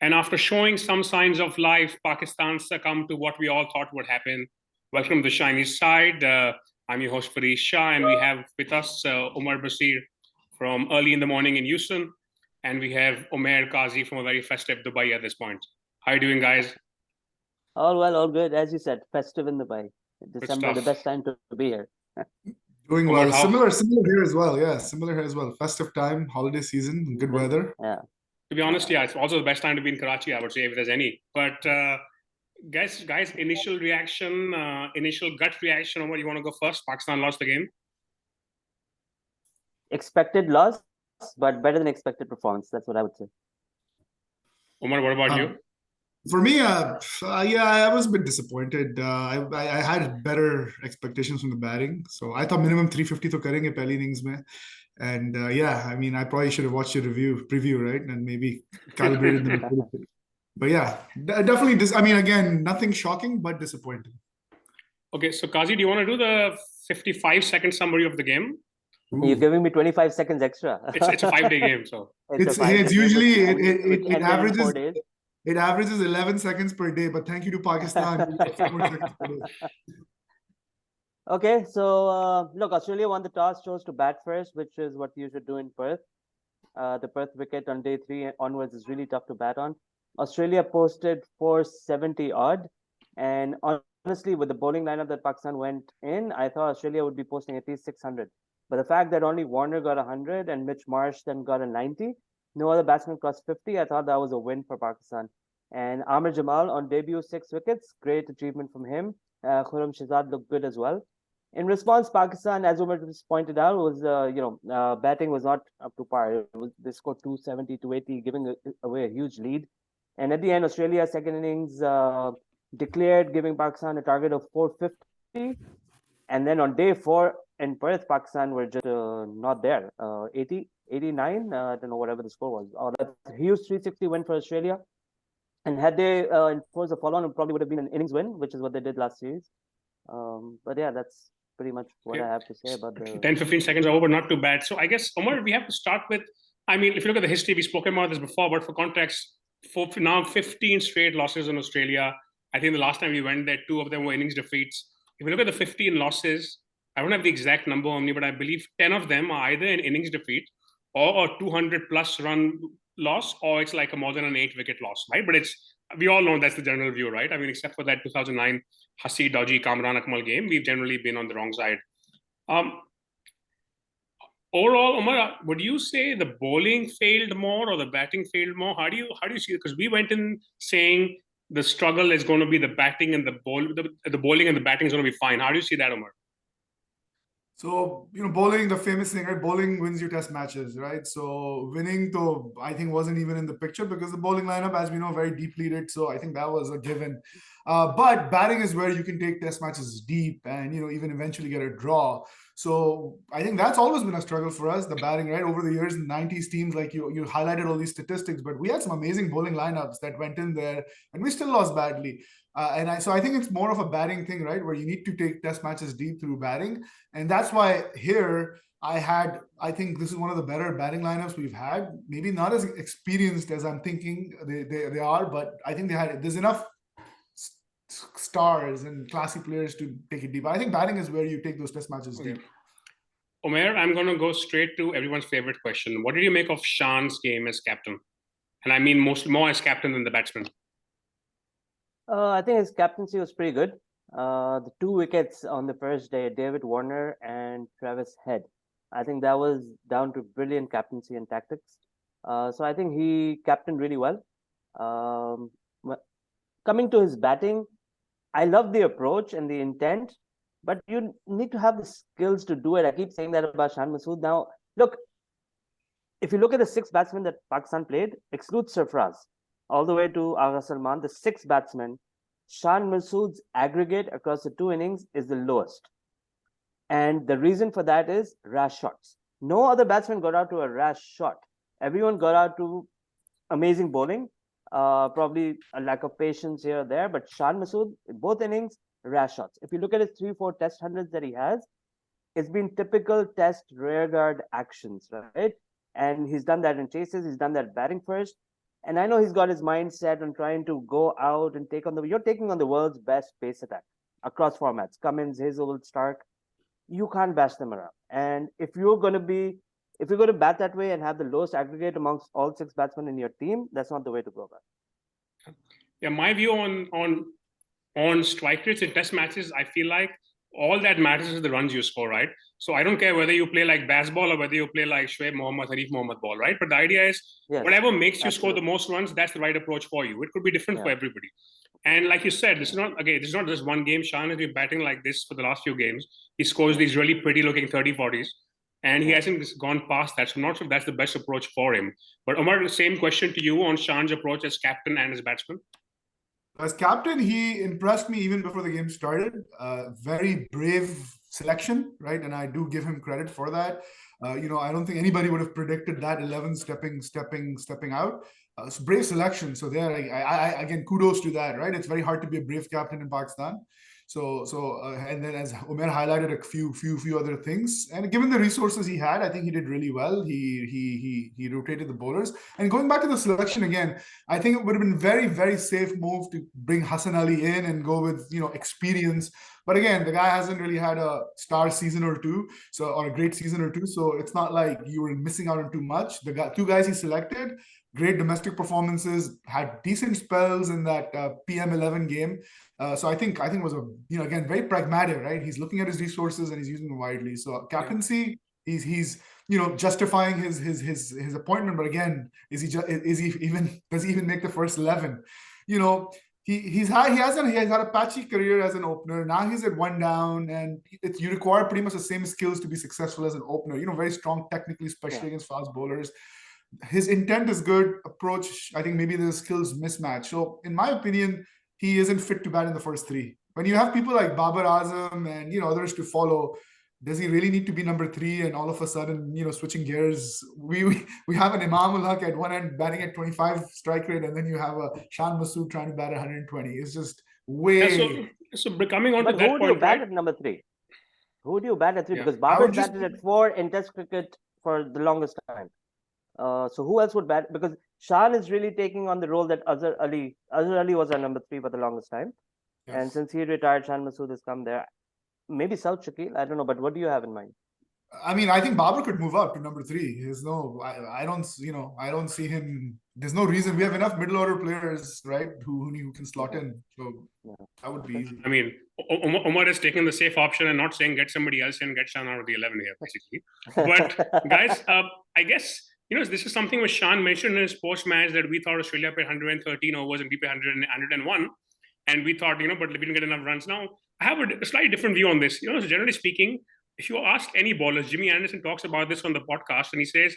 And after showing some signs of life, Pakistan succumbed to what we all thought would happen. Welcome to the shiny side. I'm your host, Fareed Shah, and we have with us Omer Basir from early in the morning in Houston. And we have Umair Qazi from a very festive Dubai at this point. How are you doing, guys? All well, all good. As you said, festive in Dubai. Good December, the stuff. best time to be here. Doing Omar, well. how? Similar here as well. Yeah, similar here as well. Festive time, holiday season, good weather. Yeah. To be honest, yeah, it's also the best time to be in Karachi, I would say, if there's any. But guys, initial reaction, initial gut reaction. Omar, you want to go first? Pakistan lost the game. Expected loss, but better than expected performance. That's what I would say. Omar, what about you? For me, yeah, I was a bit disappointed. I had better expectations from the batting, so I thought minimum 350 to karenge pehli innings mein. And yeah, I mean, I probably should have watched your preview, right, and maybe calibrated them. But yeah, definitely. I mean, again, nothing shocking, but disappointing. Okay, so Qazi, do you want to do the 55-second summary of the game? You're giving me 25 seconds extra. It's a 5-day game, so it's usually it averages 4 days. It averages 11 seconds per day, but thank you to Pakistan. Okay, so look, Australia won the toss, chose to bat first, which is what you should do in Perth. The Perth wicket on day 3 onwards is really tough to bat on. Australia posted 470 odd, and honestly, with the bowling lineup that Pakistan went in, I thought Australia would be posting at least 600. But the fact that only Warner got 100 and Mitch Marsh then got a 90, no other batsman crossed 50, I thought that was a win for Pakistan. And Amir Jamal on debut 6 wickets, great achievement from him. Khurram Shahzad looked good as well. In response, Pakistan, as Umar just pointed out, was batting was not up to par. They scored 270, 280, giving away a huge lead. And at the end, Australia's second innings declared, giving Pakistan a target of 450. And then on day 4 in Perth, Pakistan were just not there. 80, 89, I don't know, whatever the score was. That's a huge 360 win for Australia. And had they enforced a follow-on, it probably would have been an innings win, which is what they did last series. But yeah, that's pretty much what I have to say about the 10-15 seconds are over, not too bad. So I guess, Omar, we have to start with, I mean, if you look at the history, we've spoken about this before, but for context, for now 15 straight losses in Australia. I think the last time we went there, 2 of them were innings defeats. If you look at the 15 losses, I don't have the exact number on me, but I believe 10 of them are either an innings defeat or a 200 plus run loss, or it's like a more than an 8-wicket loss, right? But we all know that's the general view, right? I mean, except for that 2009 Hassi dodgy Kamran Akmal game, we've generally been on the wrong side. Overall, Omar, would you say the bowling failed more or the batting failed more? How do you see it? Because we went in saying the struggle is going to be the batting and the bowling and the batting is going to be fine. How do you see that, Omar? So, bowling, the famous thing, right? Bowling wins you test matches, right? So winning, though, I think wasn't even in the picture because the bowling lineup, as we know, very depleted. So I think that was a given. But batting is where you can take test matches deep and, even eventually get a draw. So I think that's always been a struggle for us, the batting, right? Over the years, 90s teams, like you highlighted all these statistics, but we had some amazing bowling lineups that went in there and we still lost badly. So I think it's more of a batting thing, right? Where you need to take test matches deep through batting. And that's why here I think this is one of the better batting lineups we've had. Maybe not as experienced as I'm thinking they are, but I think there's enough stars and classy players to take it deep. I think batting is where you take those test matches deep. Umair, I'm going to go straight to everyone's favorite question. What did you make of Shan's game as captain? And I mean more as captain than the batsman. I think his captaincy was pretty good. The 2 wickets on the first day, David Warner and Travis Head. I think that was down to brilliant captaincy and tactics. So I think he captained really well. Coming to his batting, I love the approach and the intent, but you need to have the skills to do it. I keep saying that about Shan Masood. Now, look, if you look at the 6 batsmen that Pakistan played, exclude Sarfraz, all the way to Agha Salman, the 6 batsmen, Shan Masood's aggregate across the 2 innings is the lowest. And the reason for that is rash shots. No other batsman got out to a rash shot. Everyone got out to amazing bowling, probably a lack of patience here or there, but Shan Masood, in both innings, rash shots. If you look at his 3-4 test hundreds that he has, it's been typical test rearguard actions, right? And he's done that in chases, he's done that batting first. And I know he's got his mindset on trying to go out and take on you're taking on the world's best pace attack across formats. Cummins, Hazel, Stark. You can't bash them around. And if you're going to bat that way and have the lowest aggregate amongst all 6 batsmen in your team, that's not the way to go about it. Yeah, my view on strike rates in test matches, I feel like all that matters is the runs you score, right? So I don't care whether you play like baseball or whether you play like Shoaib Mohammad, Harif Mohammad ball, right? But the idea is whatever makes you score the most runs, that's the right approach for you. It could be different for everybody. And like you said, this is not just one game. Shan has been batting like this for the last few games. He scores these really pretty looking 30, 40s. And he hasn't gone past that. So I'm not sure if that's the best approach for him. But Omar, the same question to you on Shan's approach as captain and as batsman. As captain, he impressed me even before the game started. Very brave selection, right? And I do give him credit for that. I don't think anybody would have predicted that 11 stepping out. So brave selection. So there, I again, kudos to that, right? It's very hard to be a brave captain in Pakistan. And then as Umair highlighted a few other things, and given the resources he had, I think he did really well. He rotated the bowlers. And going back to the selection again, I think it would have been very, very safe move to bring Hassan Ali in and go with experience. But again, the guy hasn't really had a star season or two, or a great season or two. So it's not like you were missing out on too much. The two guys he selected, great domestic performances, had decent spells in that PM11 game. So I think it was again very pragmatic, right? He's looking at his resources and he's using them widely. So captaincy, he's justifying his appointment. But again, does he even make the first 11? He has had a patchy career as an opener. Now he's at 1 down, and you require pretty much the same skills to be successful as an opener. Very strong technically, especially against fast bowlers. His intent is good. Approach, I think maybe the skills mismatch. So in my opinion, he isn't fit to bat in the first 3. When you have people like Babar Azam and others to follow, does he really need to be number 3 and all of a sudden switching gears? We have an Imam ul Haq at one end batting at 25 strike rate, and then you have a Shan Masood trying to bat at 120. It's just way. So coming on to that point, who would you bat at number 3? Who would you bat at 3? Because Babar batted at 4 in Test cricket for the longest time. So who else would bat? Because Shan is really taking on the role that Azhar Ali was our number 3 for the longest time. Yes. And since he retired, Shan Masood has come there. Maybe South Shakil, I don't know, but what do you have in mind? I mean, I think Babar could move up to number 3. I don't see him. There's no reason. We have enough middle order players, right, who can slot in. So that would be easy. I mean, Omar is taking the safe option and not saying get somebody else and get Shan out of the 11 here, basically. But guys, I guess this is something which Shan mentioned in his post-match, that we thought Australia played 113 overs and we played 101, and we thought but we didn't get enough runs. Now I have a slightly different view on this. So generally speaking, if you ask any bowlers, Jimmy Anderson talks about this on the podcast, and he says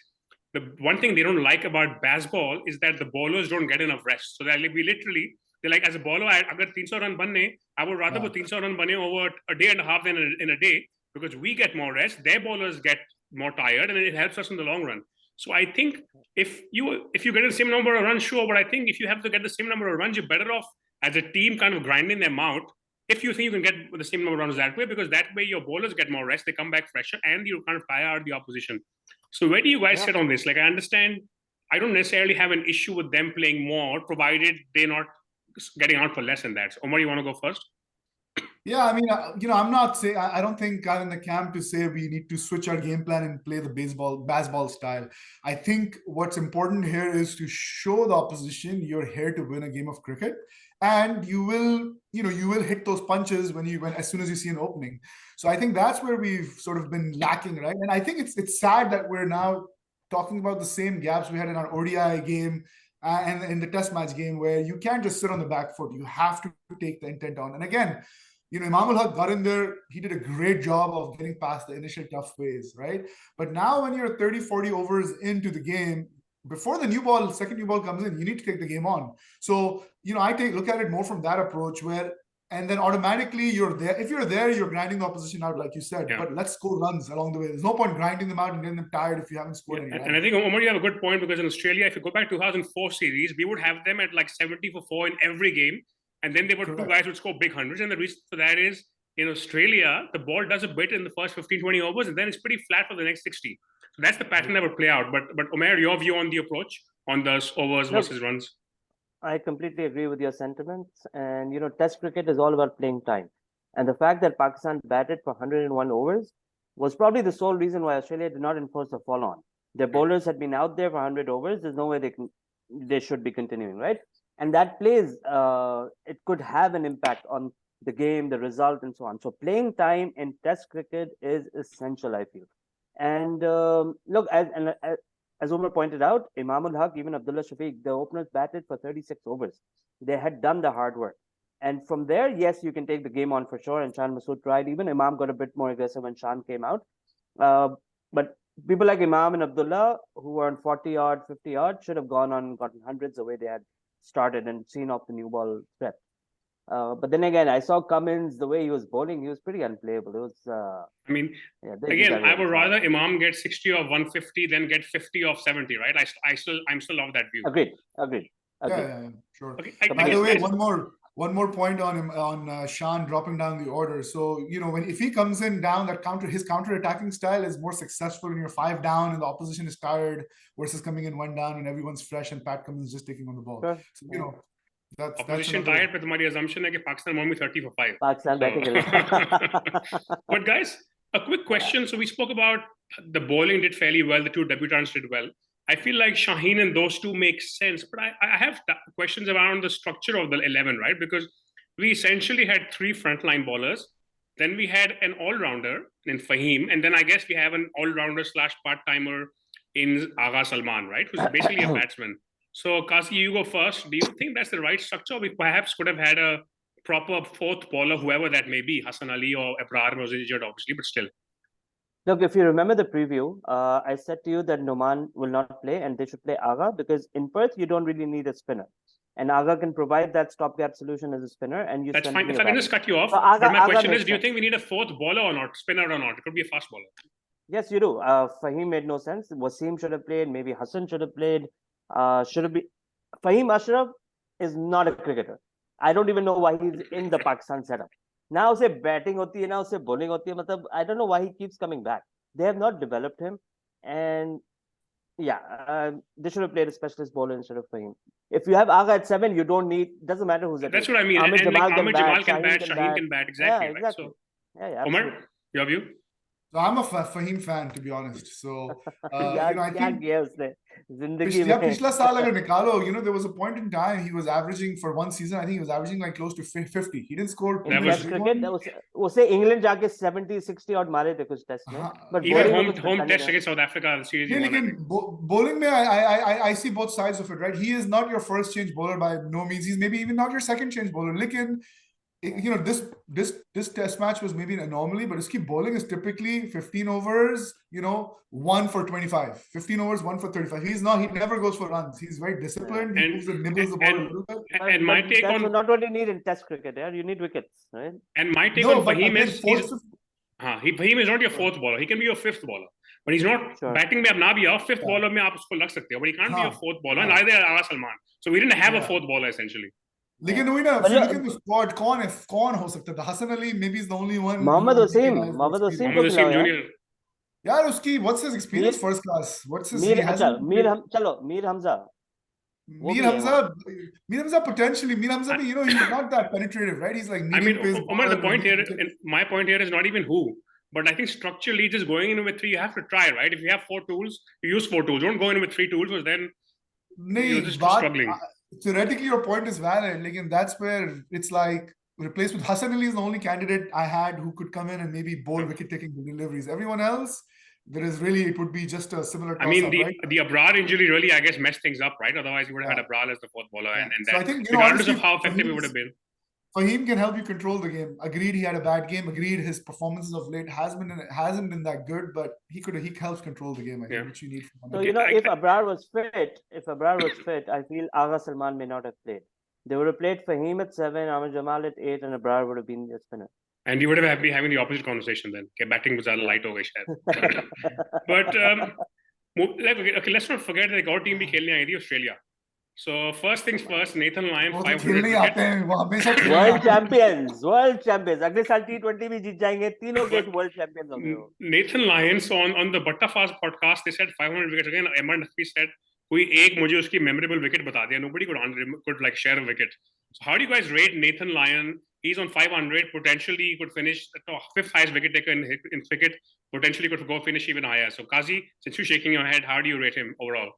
the one thing they don't like about baseball is that the bowlers don't get enough rest. So they're like, as a bowler, agar 300 run banne, I would rather put 300 run banne over a day and a half than in a day, because we get more rest, their bowlers get more tired, and it helps us in the long run. So I think if you get the same number of runs, sure, but I think if you have to get the same number of runs, you're better off as a team kind of grinding them out if you think you can get the same number of runs that way, because that way your bowlers get more rest, they come back fresher, and you kind of tire out the opposition. So where do you guys sit on this? Like, I understand, I don't necessarily have an issue with them playing more, provided they're not getting out for less than that. So Omar, you want to go first? Yeah, I mean, I'm not saying, I don't think I'm in the camp to say we need to switch our game plan and play the baseball style. I think what's important here is to show the opposition you're here to win a game of cricket, and you will hit those punches when as soon as you see an opening. So I think that's where we've sort of been lacking, right? And I think it's sad that we're now talking about the same gaps we had in our ODI game and in the test match game, where you can't just sit on the back foot. You have to take the intent on. And again, Imam ul Haq got in there. He did a great job of getting past the initial tough phase, right? But now when you're 30, 40 overs into the game, before the second new ball comes in, you need to take the game on. So, I look at it more from that approach, and then automatically you're there. If you're there, you're grinding the opposition out, like you said, but let's score runs along the way. There's no point grinding them out and getting them tired if you haven't scored any runs. And I think, Omar, you have a good point, because in Australia, if you go back to 2004 series, we would have them at like 70 for 4 in every game. And then there were two guys who would score big hundreds. And the reason for that is, in Australia, the ball does a bit in the first 15, 20 overs, and then it's pretty flat for the next 60. So that's the pattern that would play out. But Umair, your view on the approach? on the overs Look, versus runs? I completely agree with your sentiments. And, Test cricket is all about playing time. And the fact that Pakistan batted for 101 overs was probably the sole reason why Australia did not enforce a fall on. Their bowlers had been out there for 100 overs. There's no way they should be continuing, right? And that plays, it could have an impact on the game, the result, and so on. So playing time in Test cricket is essential, I feel. And look, as Umar pointed out, Imam ul Haq, even Abdullah Shafiq, the openers batted for 36 overs. They had done the hard work. And from there, yes, you can take the game on for sure. And Shan Masood tried. Even Imam got a bit more aggressive when Shan came out. But people like Imam and Abdullah, who were on 40 odd, 50 odd, should have gone on and gotten hundreds the way they had started and seen off the new ball threat. But then again, I saw Cummins, the way he was bowling, he was pretty unplayable. It was. Again, I would rather Imam get 60 of 150 than get 50 of 70, right? I'm still of that view. Agreed. Yeah, sure. Okay, By the way, one more point on Shan dropping down the order. So if he comes in down, his counter attacking style is more successful when you're 5 down and the opposition is tired versus coming in 1 down and everyone's fresh and Pat Cummins just taking on the ball. Sure. So that's opposition tired, but my assumption is that Pakistan won't be 30 for 5. Pakistan But guys, a quick question. So we spoke about the bowling did fairly well. The 2 debutants did well. I feel like Shaheen and those 2 make sense, but I have questions around the structure of the 11, right? Because we essentially had 3 frontline bowlers. Then we had an all-rounder in Fahim. And then I guess we have an all-rounder / part-timer in Agha Salman, right? Who's basically a batsman. So Qazi, you go first. Do you think that's the right structure? We perhaps could have had a proper 4th bowler, whoever that may be. Hassan Ali or Abrar was injured, obviously, but still. Look, if you remember the preview, I said to you that Noman will not play and they should play Agha because in Perth, you don't really need a spinner. And Agha can provide that stopgap solution as a spinner. And that's fine. If I can just cut you off, so but my question is, do you think we need a 4th bowler or not, spinner or not? It could be a fast bowler. Yes, you do. Fahim made no sense. Wasim should have played. Maybe Hassan should have played. Fahim Ashraf is not a cricketer. I don't even know why he's in the Pakistan setup. Now say batting hoti hai, now say bowling hoti hai. Matlab, I don't know why he keeps coming back. They have not developed him. And they should have played a specialist bowler instead of Fahim. If you have Agha at 7, you don't need, doesn't matter who's at 8. That's what I mean. Ahmed Jamal can bat, Shaheen can bat. Exactly. Yeah, exactly. Right? So, yeah, Omar, your view? So I'm a Fahim fan, to be honest. So I think पिछला साल अगर निकालो, there was a point in time he was averaging for one season. I think he was averaging like close to 50. He didn't score. Test cricket, उसे England जाके 70-60 और मारे थे कुछ टेस्ट में. But even home test against South Africa series. लेकिन bowling में I see both sides of it, right? He is not your first change bowler by no means. He's maybe even not your second change bowler. लेकिन this test match was maybe an anomaly, but his bowling is typically 15 overs, 1 for 25, 15 overs, 1 for 35. He never goes for runs. He's very disciplined. He nibbles the ball a little bit. And my take on not only need in test cricket, you need wickets, right? And my take on Fahim is Fahim is not your 4th bowler. He can be your 5th bowler. But he's not batting में अब ना भी आओ 5th bowler में आप उसको लग सकते हो. But he can't be your 4th bowler. And neither Agha Salman. So we didn't have a 4th bowler essentially. लेकिन वही ना फिर लेकिन स्क्वाड कौन हो सकता था? Hasan Ali maybe is the only one. Mohammad Wasim Junior. यार उसकी what's his experience first class? What's his Mir Hamza potentially. Mir Hamza, he's not that penetrative, right? He's like Omar, my point here is not even who, but I think structurally just going in with 3, you have to try, right? If you have 4 tools, you use 4 tools. Don't go in with 3 tools because then you're just struggling. Theoretically, your point is valid. Like, and that's where it's like replaced with Hassan Ali is the only candidate I had who could come in and maybe bowl wicket-taking deliveries. Everyone else, it would be just a similar toss-up, the Abrar injury really, I guess, messed things up, right? Otherwise, you would have had Abrar as the 4th bowler. And so I think, regardless of how effective it would have been. Fahim can help you control the game. Agreed, he had a bad game. Agreed, his performances of late hasn't been that good, but he helps control the game. I think, which you need. So if Abrar was fit, I feel Agha Salman may not have played. They would have played Fahim at 7, Ahmed Jamal at 8, and Abrar would have been the spinner. And you would have been having the opposite conversation then. Okay, batting was a light over shayad. But let's not forget that our team bhi khelne aayi thi, Australia. So first things first, Nathan Lyon 500 wickets. World champions. अगले साल T20 भी जीत जाएंगे. तीनों gate world champions होंगे. Nathan Lyon, so on the Batta Fast podcast, they said 500 wickets. Again, Emma Nafi said कोई एक मुझे उसकी memorable wicket बता दिया. Nobody could like share a wicket. So how do you guys rate Nathan Lyon? He's on 500. Potentially, he could finish the fifth highest wicket taker in cricket. Potentially, could go finish even higher. So, Qazi, since you're shaking your head, how do you rate him overall?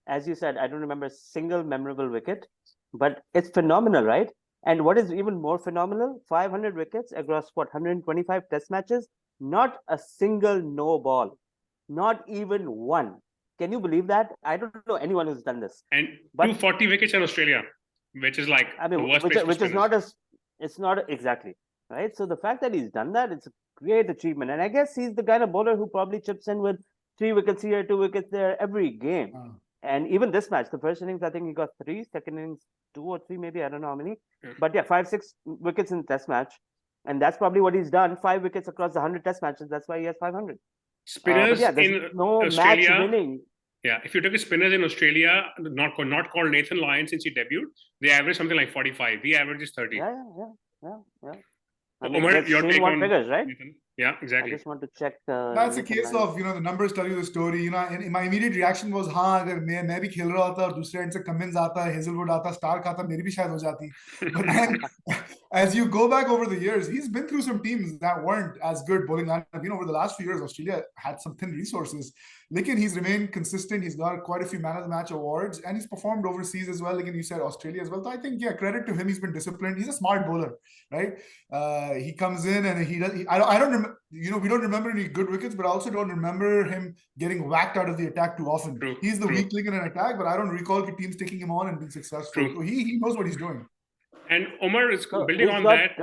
As you said, I don't remember a single memorable wicket, but it's phenomenal, right? And what is even more phenomenal, 500 wickets across what, 125 test matches, not a single no ball, not even one. Can you believe that? I don't know anyone who's done this. And 240 wickets in Australia, which is like the worst place which is not as, it's not exactly, right? So the fact that he's done that, it's a great achievement. And I guess he's the kind of bowler who probably chips in with 3 wickets here, 2 wickets there every game. And even this match, the first innings, I think he got 3, second innings, 2 or 3, maybe, I don't know how many. But yeah, 5, 6 wickets in test match. And that's probably what he's done, 5 wickets across the 100 test matches. That's why he has 500. Spinners in no Australia, match winning. Yeah, if you took a spinners in Australia, not called Nathan Lyon since he debuted, they average something like 45. He averages 30. Yeah. I mean, Umair, your take on figures, right? Nathan? Yeah, exactly. I just want to check. That's a case of, the numbers tell you the story. And my immediate reaction was, हाँ अगर मैं भी खेल रहा होता और दूसरे end से Cummins आता, Hazelwood आता, Stark आता, मेरी भी शायद हो जाती. But then, as you go back over the years, he's been through some teams that weren't as good bowling lineup. Over the last few years, Australia had some thin resources. Lekin he's remained consistent. He's got quite a few man of the match awards, and he's performed overseas as well. Like you said, Australia as well. So I think, credit to him. He's been disciplined. He's a smart bowler, right? He comes in and he does. I don't remember. We don't remember any good wickets, but I also don't remember him getting whacked out of the attack too often. He's the weak link in an attack, but I don't recall the teams taking him on and being successful. So he knows what he's doing. And Omer is building on that.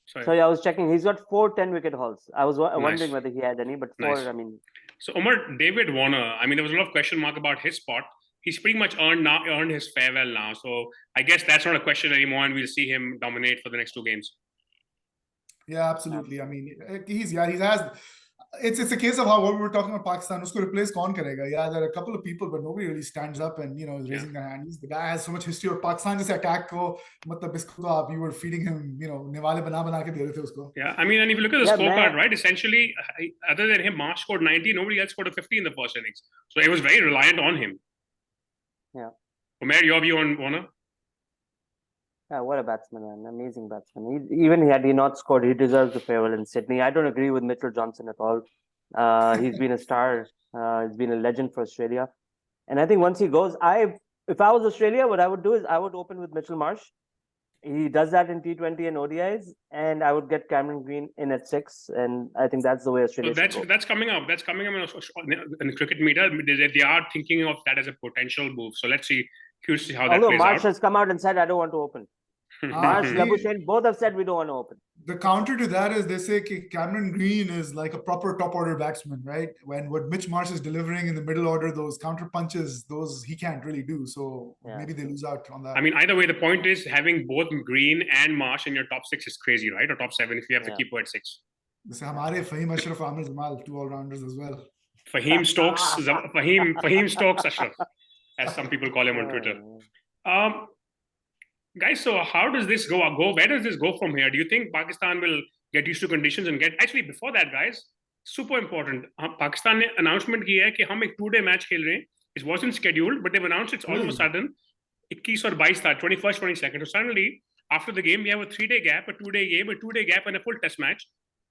Sorry, I was checking. He's got 4 10-wicket hauls. I was wondering whether he had any, but 4, I mean. So Omer, David Warner, I mean, there was a lot of question mark about his spot. He's pretty much earned his farewell now. So I guess that's not a question anymore, and we'll see him dominate for the next 2 games. Yeah, absolutely. I mean, he has. It's a case of what we were talking about Pakistan. Usko replace kaun karega? Yeah, there are a couple of people, but nobody really stands up and is raising their hand. The guy has so much history of Pakistan. Just attack ko, you were feeding him, niwale bana ke de rahe the usko. Yeah, I mean, and if you look at the scorecard, right? Essentially, other than him, Marsh scored 90. Nobody else scored a 50 in the first innings. So it was very reliant on him. Yeah. Umair, your view on Warner? Yeah, what a batsman, an amazing batsman. Even had he not scored, he deserves the farewell in Sydney. I don't agree with Mitchell Johnson at all. He's been a star. He's been a legend for Australia. And I think once he goes, if I was Australia, what I would do is I would open with Mitchell Marsh. He does that in T20 and ODIs, and I would get Cameron Green in at 6. And I think that's the way Australia should go. That's coming up. That's coming up in the cricket media. They are thinking of that as a potential move. So let's see. Curious to see how that plays Marsh out. has come out and said, I don't want to open. Marsh, Labuschagne, both have said we don't want to open. The counter to that is they say Cameron Green is like a proper top order batsman, right? When what Mitch Marsh is delivering in the middle order, those counter punches, those he can't really do. So maybe they lose out on that. I mean, either way, the point is having both Green and Marsh in your top 6 is crazy, right? Or top 7 if you have the keeper at 6. Fahim Ashraf, Amir Jamal, 2 all-rounders as well. Fahim Stokes Ashraf, as some people call him on Twitter. Guys, so how does this go? Where does this go from here? Do you think Pakistan will get used to conditions and actually before that, guys, super important. Pakistan ने announcement की है कि हम एक 2-day match खेल रहे हैं. It wasn't scheduled, but they've announced it's all of a sudden 21 और 22 था, 21st, 22nd. So suddenly, after the game, we have a 3-day gap, a 2-day game, a 2-day gap, and a full test match.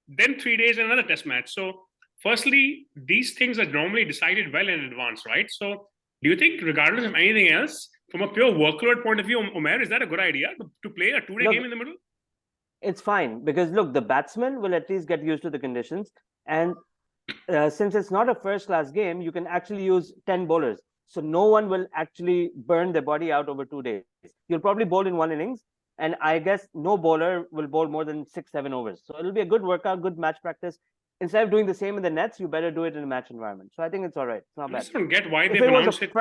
Then 3 days and another test match. So firstly, these things are normally decided well in advance, right? So do you think, regardless of anything else, from a pure workload point of view, Umair, is that a good idea to play a 2-day game in the middle? It's fine because look, the batsman will at least get used to the conditions. And since it's not a first-class game, you can actually use 10 bowlers. So no one will actually burn their body out over 2 days. You'll probably bowl in 1 innings. And I guess no bowler will bowl more than 6-7 overs. So it'll be a good workout, good match practice. Instead of doing the same in the nets, you better do it in a match environment. So I think it's all right. It's not bad. I just don't get why they announced it.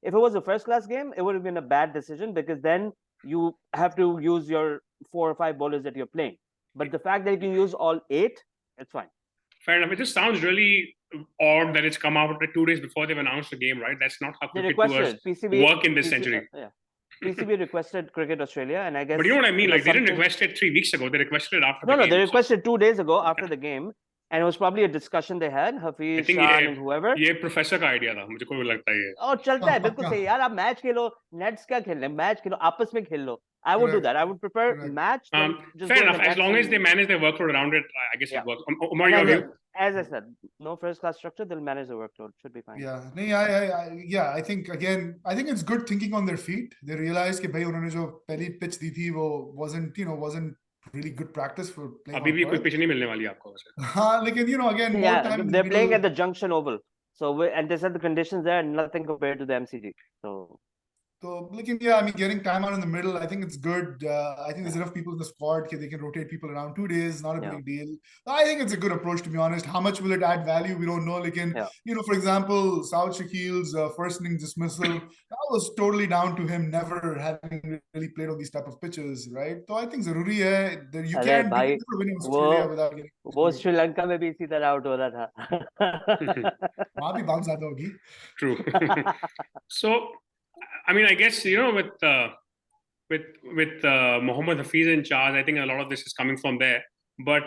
If it was a first-class game, it would have been a bad decision because then you have to use your 4 or 5 bowlers that you're playing. But the fact that you can use all 8, it's fine. Fair enough. It just sounds really odd that it's come out 2 days before they've announced the game, right? That's not how cricket tours work in this century. PCB requested Cricket Australia, and I guess. But you know what I mean? Like they didn't request it 3 weeks ago. They requested it after. No, they requested 2 days ago after the game, And it was probably a discussion they had, I Hafiz, think Shan, and whoever. ये professor का idea था, मुझे को लगता है ये. और चलता है बिल्कुल सही यार, आप मैच खेलो, नेट्स क्या खेलने, मैच खेलो, आपस में खेल लो. I would do Correct. that. I would prefer Correct. match than just Fair go in enough. the As nets long as and- they manage their workload around it, I guess Yeah. it works. Umar, And your view? as I said, no first class structure, they'll manage the workload. Should be fine. Yeah, नहीं, I think again, I think it's good thinking on their feet. They realize कि भाई उन्होंने जो पहली pitch दी थी वो wasn't really good practice for playing अभी on भी कोई Perth. pitch नहीं मिलने वाली आपको वैसे. हाँ, लेकिन again more Yeah, time in the they're playing middle. at the Junction Oval. So, and they said the conditions there are nothing compared to the MCG. So, Lekin, yeah, I mean, getting time out in the middle, I think it's good. I think there's enough people in the squad that they can rotate people around 2 days, not a big deal. I think it's a good approach, to be honest. How much will it add value? We don't know. Lekin, for example, Saud Shakil's first inning dismissal, that was totally down to him never having really played on these type of pitches, right? So I think zaruri hai that you can't be winning Australia without getting. वो श्रीलंका में भी इसी तरह out हो रहा था. वहाँ भी bounce आता होगी. True. So, I mean, I guess with Mohammad Hafiz in charge, I think a lot of this is coming from there. But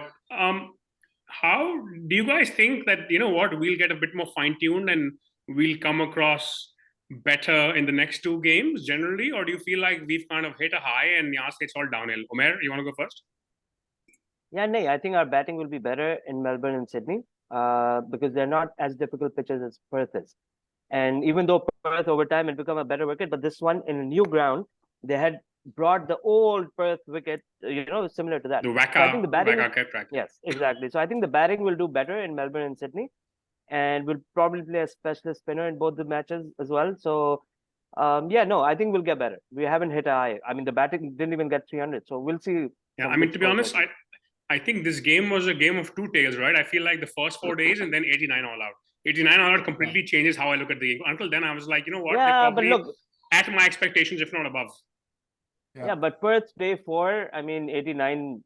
how do you guys think that we'll get a bit more fine-tuned and we'll come across better in the next 2 games generally, or do you feel like we've kind of hit a high and it's all downhill? Umair, you want to go first? Yeah, no, I think our batting will be better in Melbourne and Sydney because they're not as difficult pitches as Perth is. And even though Perth over time had become a better wicket, but this one in a new ground, they had brought the old Perth wicket, similar to that. The Waka, so I think the batting, track. Yes, exactly. So I think the batting will do better in Melbourne and Sydney, and we'll probably play a specialist spinner in both the matches as well. So, I think we'll get better. We haven't hit a high. I mean, the batting didn't even get 300, so we'll see. Yeah, I mean, to be honest, I think this game was a game of 2 tails, right? I feel like the first 4 days and then 89 all out. 89 all out completely changes how I look at the game. Until then, I was like, you know what? Yeah, but look, at my expectations, if not above. Yeah, but Perth day 4, I mean, 89.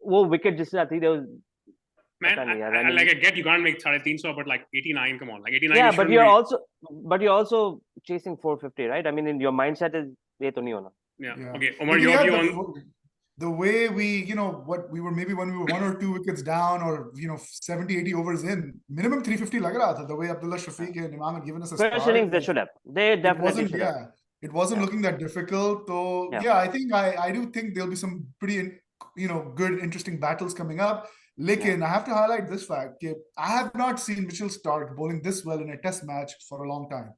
वो wicket जिससे आती there was. Man, I get you can't make 350, but like 89, come on, like 89. Yeah, but you're also chasing 450, right? I mean, in your mindset is ये तो नहीं होना. Yeah. Okay, Omar, your view on the way we, what we were maybe when we were 1 or 2 wickets down or 70, 80 overs in, minimum 350 lag raha tha, the way Abdullah Shafiq and Imam had given us a first innings they should have. They definitely should have. It wasn't looking that difficult. So I think I do think there'll be some pretty good, interesting battles coming up. Lekin, I have to highlight this fact. I have not seen Mitchell Starc bowling this well in a test match for a long time.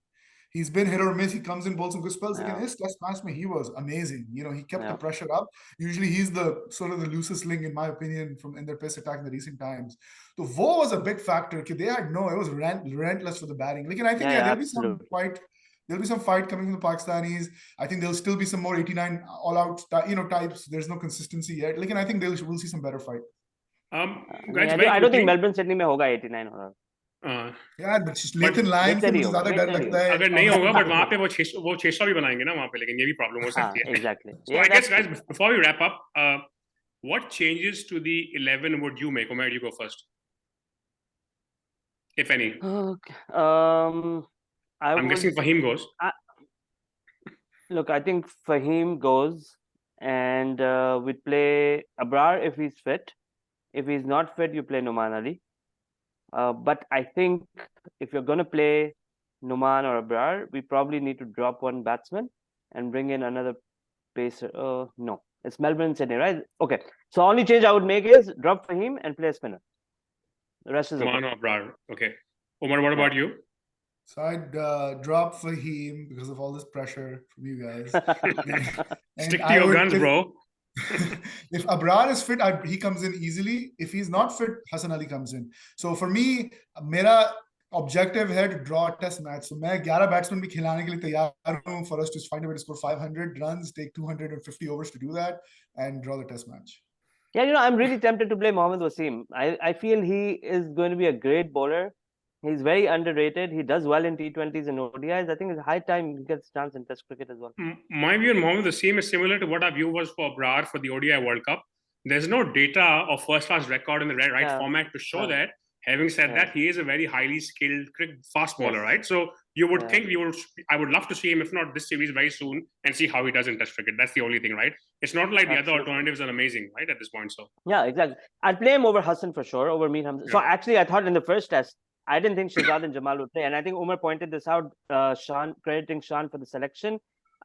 He's been hit or miss. He comes in, bowls some good spells. Again, his test match, he was amazing. He kept the pressure up. Usually, he's the sort of the loosest link, in my opinion, in their pace attack in the recent times. So, Vo was a big factor. They had it was relentless for the batting. Like, I think there'll be some fight. There'll be some fight coming from the Pakistanis. I think there'll still be some more 89 all-out, types. There's no consistency yet. Like, I think we'll see some better fight. Guys, I don't think Melbourne Sydney में होगा 89 होगा. यार Nathan Lyon से मुझे ज़्यादा डर लगता है. अगर नहीं होगा, but वहाँ पे वो 600 भी बनाएंगे ना वहाँ पे, लेकिन ये भी problem हो सकती है. Exactly. So I guess, guys, before we wrap up, what changes to the 11 would you make? Umair, you go first, if any. Okay. I'm guessing Fahim goes. Look, I think Fahim goes, and we'd play Abrar if he's fit. If he's not fit, you play Numan Ali. But I think if you're going to play Numan or Abrar, we probably need to drop one batsman and bring in another pacer. No, it's Melbourne and Sydney, right? Okay. So only change I would make is drop Fahim and play a spinner. The rest is Numan or Abrar. Okay. Umar, what about you? So I'd drop Fahim because of all this pressure from you guys. Stick to your guns, bro. If Abrar is fit, he comes in easily. If he's not fit, Hassan Ali comes in. So for me, mera objective है to draw a test match. So मैं 11 batsmen भी खिलाने के लिए तैयार हूँ for us to find a way to score 500 runs, take 250 overs to do that, and draw the test match. Yeah, I'm really tempted to play Mohammad Wasim. I feel he is going to be a great bowler. He's very underrated. He does well in T20s and ODIs. I think it's high time he gets a chance in Test cricket as well. My view on Mohammad Wasim is similar to what our view was for Abrar for the ODI World Cup. There's no data or first-class record in the right format to show that. Having said Yeah. that, he is a very highly skilled fast bowler, Yes. right? So you would Yeah. think I would love to see him, if not this series, very soon, and see how he does in Test cricket. That's the only thing, right? It's not like the other Absolutely. alternatives are amazing, right, at this point. So Yeah, exactly. I'd play him over Hassan for sure, over Mir Hamza. So Yeah. actually, I thought in the first test, I didn't think Shahzad and Jamal would play. And I think Umar pointed this out, Shan, crediting Shan for the selection.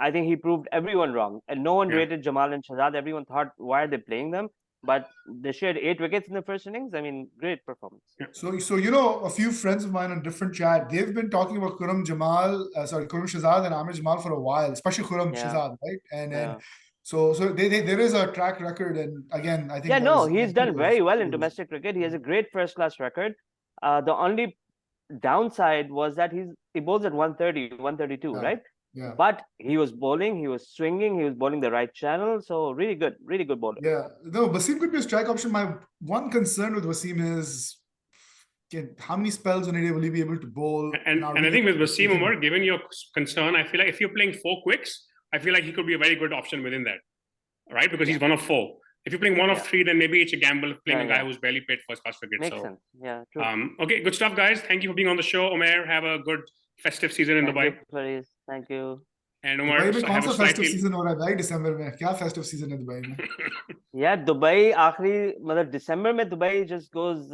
I think he proved everyone wrong. And no one Yeah. rated Jamal and Shahzad. Everyone thought, why are they playing them? But they shared 8 wickets in the first innings. I mean, great performance. So a few friends of mine on different chat, they've been talking about Khurram Shahzad and Amir Jamal for a while, especially Khurram Yeah. Shahzad, right? And Yeah. so there is a track record, and again, I think Yeah, that no, was- he's done very well in kudos. domestic cricket. He has a great first-class record. The only downside was that he bowls at 130, 132, Yeah. right? Yeah. But he was bowling, he was swinging, he was bowling the right channel. So really good bowler. Yeah, no, Wasim could be a strike option. My one concern with Wasim is how many spells in a day will he be able to bowl? and I think with Wasim Umar, given your concern, I feel like if you're playing 4 quicks, I feel like he could be a very good option within that, right? Because he's one of 4. If you're playing one of 3, then maybe it's a gamble of playing a guy who's barely played first-class cricket. Makes sense. Yeah, true. Okay, good stuff, guys. Thank you for being on the show. Umair, have a good festive season in Dubai. Thank you. And Umar, Dubai में कौन have सा a festive slightly... season हो रहा है भाई दिसंबर में? क्या festive season है दुबई में? Yeah, Dubai आखिरी मतलब December में Dubai just goes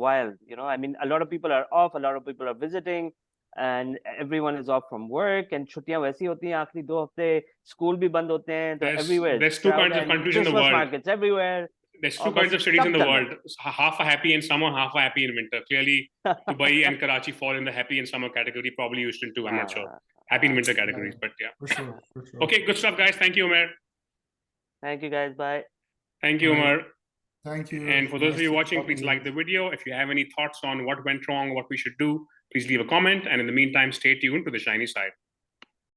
wild. You know, I mean, a lot of people are off, a lot of people are visiting, and everyone is off from work. And छुट्टियां वैसी होती हैं आखिरी 2 हफ्ते, school भी बंद होते हैं, तो everywhere. There's 2 kinds of countries in the world. Markets everywhere. There's 2 kinds of cities in the world. Half are happy in summer, half are happy in winter. Clearly, Dubai and Karachi fall in the happy in summer category, probably Houston too, I'm not sure. Happy in winter categories, but yeah. For sure. Okay, good stuff, guys. Thank you, Umair. Thank you, guys. Bye. Thank you, Umair. Thank you. And for those of you watching, please like the video. If you have any thoughts on what went wrong, what we should do, please leave a comment. And in the meantime, stay tuned to the shiny side.